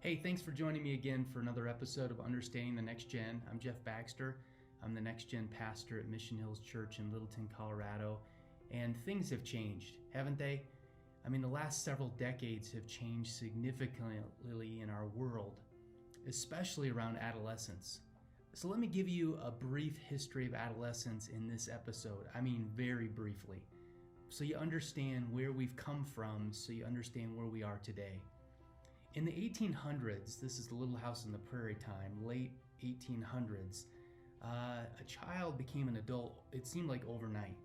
Hey, thanks for joining me again for another episode of Understanding the Next Gen. I'm Jeff Baxter. I'm the Next Gen pastor at Mission Hills Church in Littleton, Colorado. And things have changed, haven't they? I mean, the last several decades have changed significantly in our world, especially around adolescence. So let me give you a brief history of adolescence in this episode. I mean, very briefly. So you understand where we've come from, so you understand where we are today. In the 1800s, this is the Little House on the Prairie time, late 1800s, a child became an adult, it seemed like overnight.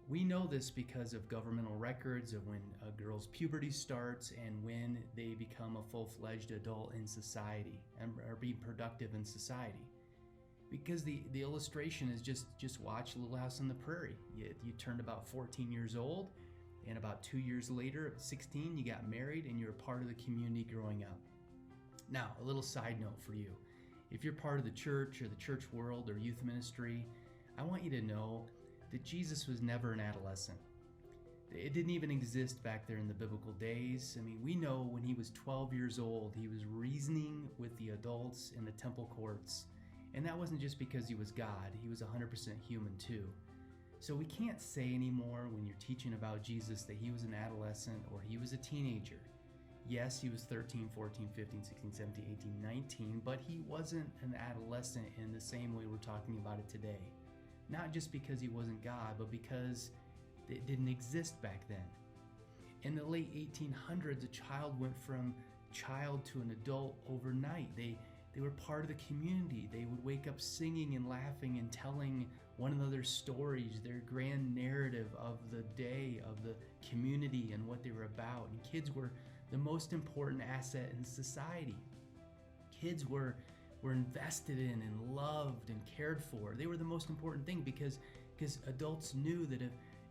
We know this because of governmental records of when a girl's puberty starts and when they become a full-fledged adult in society and are being productive in society. Because the illustration is just watch Little House on the Prairie. You turned about 14 years old, and about 2 years later, at 16, you got married and you're a part of the community growing up. Now, a little side note for you. If you're part of the church or the church world or youth ministry, I want you to know that Jesus was never an adolescent. It didn't even exist back there in the biblical days. I mean, we know when he was 12 years old, he was reasoning with the adults in the temple courts. And that wasn't just because he was God, he was 100% human too. So we can't say anymore when you're teaching about Jesus that he was an adolescent or he was a teenager. Yes, he was 13, 14, 15, 16, 17, 18, 19, but he wasn't an adolescent in the same way we're talking about it today. Not just because he wasn't God, but because it didn't exist back then. In the late 1800s, a child went from child to an adult overnight. They were part of the community. They would wake up singing and laughing and telling one another stories, their grand narrative of the day, of the community and what they were about. And kids were the most important asset in society. Kids were invested in and loved and cared for. They were the most important thing because adults knew that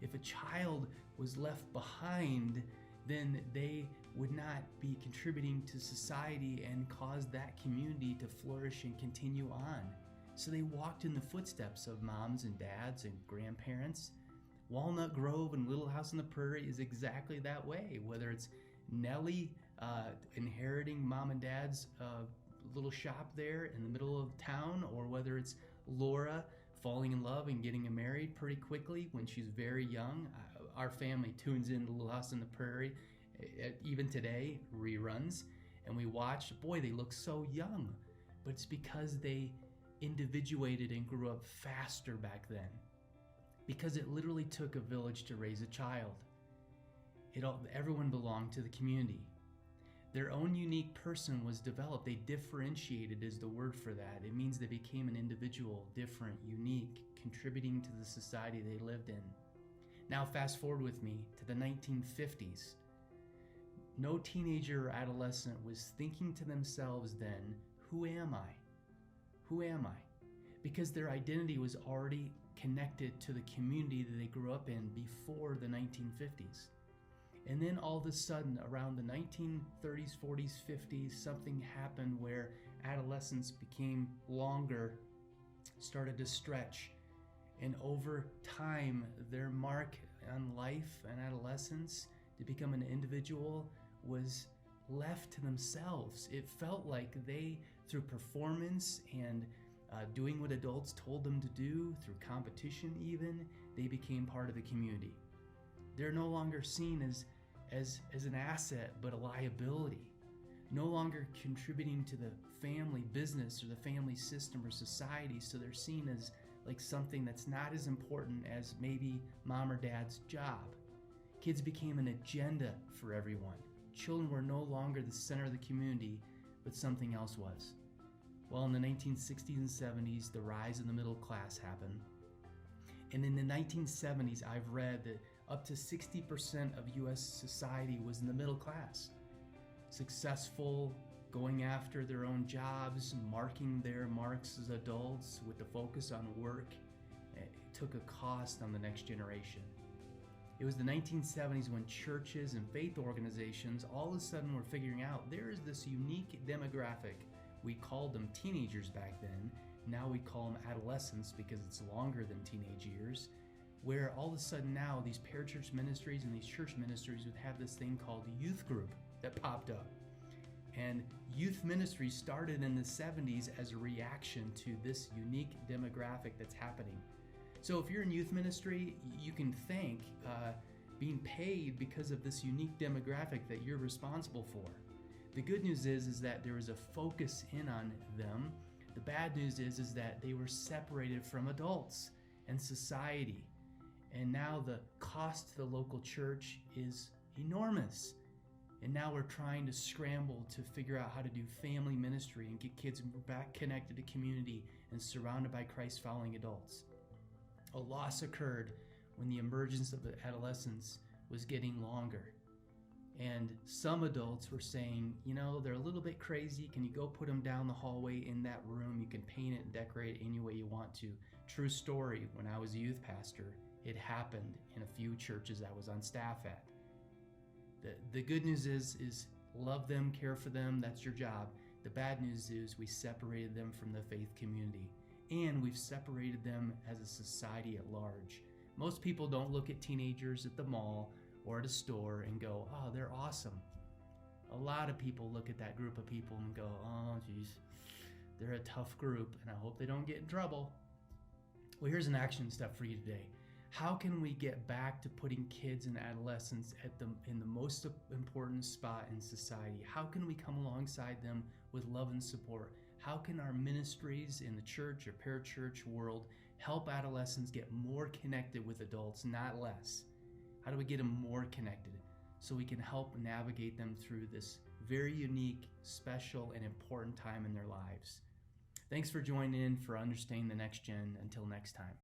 if a child was left behind, then they would not be contributing to society and cause that community to flourish and continue on. So they walked in the footsteps of moms and dads and grandparents. Walnut Grove and Little House on the Prairie is exactly that way, whether it's Nellie inheriting mom and dad's little shop there in the middle of town, or whether it's Laura falling in love and getting married pretty quickly when she's very young. Our family tunes in to Little House on the Prairie, even today, reruns, and we watch. Boy, they look so young, but it's because they individuated and grew up faster back then. Because it literally took a village to raise a child. Everyone belonged to the community. Their own unique person was developed. They differentiated is the word for that. It means they became an individual, different, unique, contributing to the society they lived in. Now fast forward with me to the 1950s. No teenager or adolescent was thinking to themselves then, who am I? Who am I? Because their identity was already connected to the community that they grew up in before the 1950s. And then all of a sudden, around the 1930s, 40s, 50s, something happened where adolescence became longer, started to stretch. And over time, their mark on life and adolescence to become an individual was left to themselves. It felt like they, through performance and doing what adults told them to do, through competition even, they became part of the community. They're no longer seen as an asset, but a liability. No longer contributing to the family business or the family system or society, so they're seen as like something that's not as important as maybe mom or dad's job. Kids became an agenda for everyone. Children were no longer the center of the community, but something else was. Well, in the 1960s and 70s, the rise of the middle class happened. And in the 1970s, I've read that up to 60% of U.S. society was in the middle class. Successful, going after their own jobs, marking their marks as adults with the focus on work. It took a cost on the next generation. It was the 1970s when churches and faith organizations all of a sudden were figuring out there is this unique demographic. We called them teenagers back then. Now we call them adolescents because it's longer than teenage years, where all of a sudden now these parachurch ministries and these church ministries would have this thing called youth group that popped up. And youth ministry started in the 70s as a reaction to this unique demographic that's happening. So if you're in youth ministry, you can thank being paid because of this unique demographic that you're responsible for. The good news is that there was a focus in on them. The bad news is that they were separated from adults and society. And now the cost to the local church is enormous. And now we're trying to scramble to figure out how to do family ministry and get kids back connected to community and surrounded by Christ-following adults. A loss occurred when the emergence of adolescence was getting longer. And some adults were saying, they're a little bit crazy. Can you go put them down the hallway in that room? You can paint it and decorate it any way you want to. True story, when I was a youth pastor, it happened in a few churches I was on staff at. The good news is love them, care for them, that's your job. The bad news is we separated them from the faith community, and we've separated them as a society at large. Most people don't look at teenagers at the mall or at a store and go, oh, they're awesome. A lot of people look at that group of people and go, oh, geez, they're a tough group, and I hope they don't get in trouble. Well, here's an action step for you today. How can we get back to putting kids and adolescents in the most important spot in society? How can we come alongside them with love and support? How can our ministries in the church or parachurch world help adolescents get more connected with adults, not less? How do we get them more connected so we can help navigate them through this very unique, special, and important time in their lives? Thanks for joining in for Understanding the Next Gen. Until next time.